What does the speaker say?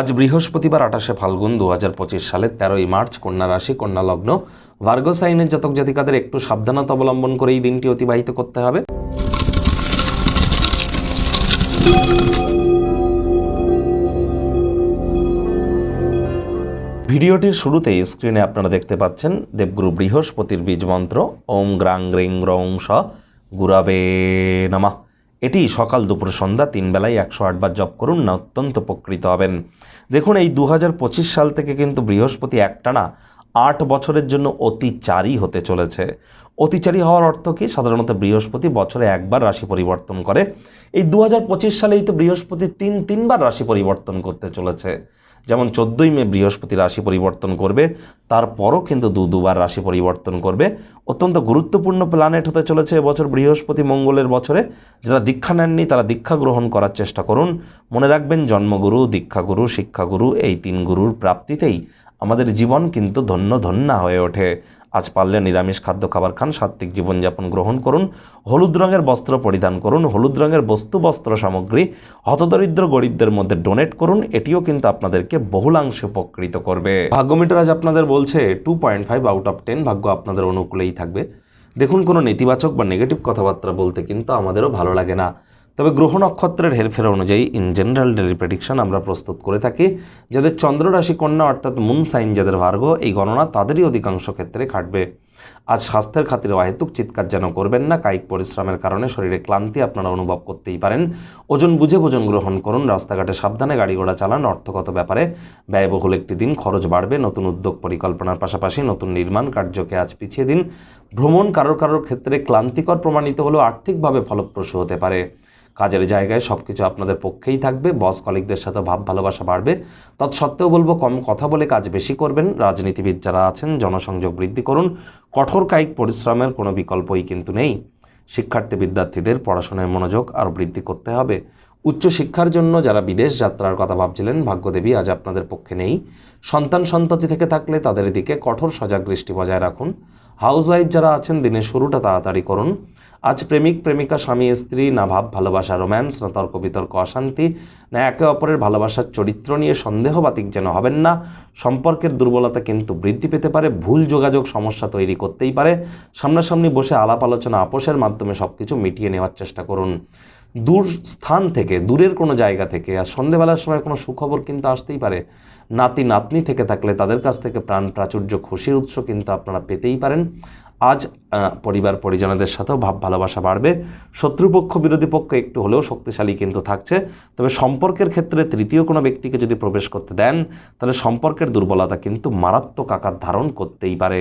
আজ বৃহস্পতিবার 28শে ফাল্গুন 2025 সালের 13ই মার্চ, কন্যা রাশি, কন্যা লগ্ন, ভার্গো সাইনের জাতক জাতিকাদের একটু সাবধানতা অবলম্বন করে এই দিনটি অতিবাহিত করতে হবে। ভিডিওটির শুরুতেই স্ক্রিনে আপনারা দেখতে পাচ্ছেন দেবগুরু বৃহস্পতির বীজ মন্ত্র ওম গ্রাং গ্রিং গ্রৌং স গুরাবে নমঃ। এটি সকাল দুপুর সন্ধ্যা 3 বেলায় 108 বার জপ করুন, না অত্যন্ত উপকৃত হবেন। দেখুন, এই 2025 সাল থেকে কিন্তু বৃহস্পতি একটানা 8 বছরের জন্য অতিচারী হতে চলেছে। অতিচারী হওয়ার অর্থ কি? সাধারণত বৃহস্পতি বছরে একবার রাশি পরিবর্তন করে। এই 2025 সালেই তো বৃহস্পতি তিনবার রাশি পরিবর্তন করতে চলেছে। যেমন 14ই মে বৃহস্পতি রাশি পরিবর্তন করবে, তারপরও কিন্তু দুবার রাশি পরিবর্তন করবে। অত্যন্ত গুরুত্বপূর্ণ প্ল্যানেট হতে চলেছে এবছর বৃহস্পতি মঙ্গলের বছরে। যারা দীক্ষা নেননি তারা দীক্ষা গ্রহণ করার চেষ্টা করুন। মনে রাখবেন, জন্মগুরু, দীক্ষাগুরু, শিক্ষাগুরু, এই 3 গুরুর প্রাপ্তিতেই আমাদের জীবন কিন্তু ধন্যা হয়ে ওঠে। আজ পারলে নিরামিষ খাদ্য খাবার খান, সাত্ত্বিক জীবনযাপন গ্রহণ করুন, হলুদ রঙের বস্ত্র পরিধান করুন, হলুদ রঙের বস্ত্র সামগ্রী হতদরিদ্র গরিবদের মধ্যে ডোনেট করুন। এটিও কিন্তু আপনাদেরকে বহুলাংশে উপকৃত করবে। ভাগ্যমিটার আজ আপনাদের বলছে 2.5 আউট অফ 10, ভাগ্য আপনাদের অনুকূলেই থাকবে। দেখুন, কোনো নেতিবাচক বা নেগেটিভ কথাবার্তা বলতে কিন্তু আমাদেরও ভালো লাগে না, তবে গ্রহ নক্ষত্রের হেরফের অনুযায়ী ইন জেনারেল ডেলি প্রেডিকশন আমরা প্রস্তুত করে থাকি। যাদের চন্দ্র রাশি কন্যা অর্থাৎ মুন সাইন, যাদের ভার্গো, এই গণনা তাদেরই অধিকাংশ ক্ষেত্রে খাটবে। আজ স্বাস্থ্যের খাতিরে অহেতুক চিৎকার যেন করবেন না। কায়িক পরিশ্রমের কারণে শরীরে ক্লান্তি আপনারা অনুভব করতেই পারেন। ওজন বুঝে ভোজন গ্রহণ করুন, রাস্তাঘাটে সাবধানে গাড়ি ঘোড়া চালান। অর্থগত ব্যাপারে ব্যয়বহুল একটি দিন, খরচ বাড়বে। নতুন উদ্যোগ পরিকল্পনার পাশাপাশি নতুন নির্মাণ কার্যকে আজ পিছিয়ে দিন। ভ্রমণ কারোর ক্ষেত্রে ক্লান্তিকর প্রমাণিত হলেও আর্থিকভাবে ফলপ্রসূ হতে পারে। কাজের জায়গায় সব কিছু আপনাদের পক্ষেই থাকবে। বস কলিগদের সাথে ভাব ভালোবাসা বাড়বে। তৎসত্ত্বেও বলবো, কম কথা বলে কাজ বেশি করবেন। রাজনীতিবিদ যারা আছেন, জনসংযোগ বৃদ্ধি করুন। কঠোর কায়িক পরিশ্রমের কোনো বিকল্পই কিন্তু নেই। শিক্ষার্থী বিদ্যার্থীদের পড়াশোনায় মনোযোগ আরও বৃদ্ধি করতে হবে। উচ্চশিক্ষার জন্য যারা বিদেশ যাত্রার কথা ভাবছিলেন, ভাগ্যদেবী আজ আপনাদের পক্ষে নেই। সন্ততি থেকে থাকলে তাদের দিকে কঠোর সজাগ দৃষ্টি বজায় রাখুন। হাউসওয়াইফ যারা আছেন, দিনের শুরুটা তাড়াতাড়ি করুন। আজ প্রেমিক প্রেমিকা, স্বামী স্ত্রী, না ভাব ভালোবাসা রোম্যান্স, না তর্ক বিতর্ক অশান্তি, না একে অপরের ভালোবাসার চরিত্র নিয়ে সন্দেহবাতিক যেন হবেন না। সম্পর্কের দুর্বলতা কিন্তু বৃদ্ধি পেতে পারে। ভুল যোগাযোগ সমস্যা তৈরি করতেই পারে। সামনাসামনি বসে আলাপ আলোচনা, আপোষের মাধ্যমে সব কিছু মিটিয়ে নেওয়ার চেষ্টা করুন। দূর স্থান থেকে, দূরের কোনো জায়গা থেকে আর সন্ধেবেলার সময় কোনো সুখবর কিন্তু আসতেই পারে। নাতি নাতনি থেকে থাকলে তাদের কাছ থেকে প্রাণ প্রাচুর্য, খুশির উৎস কিন্তু আপনারা পেতেই পারেন। আজ পরিবার পরিজনদের সাথেও ভাব ভালোবাসা বাড়বে। শত্রুপক্ষ বিরোধী পক্ষ একটু হলেও শক্তিশালী কিন্তু থাকছে। তবে সম্পর্কের ক্ষেত্রে তৃতীয় কোনো ব্যক্তিকে যদি প্রবেশ করতে দেন, তাহলে সম্পর্কের দুর্বলতা কিন্তু মারাত্মক আকার ধারণ করতেই পারে।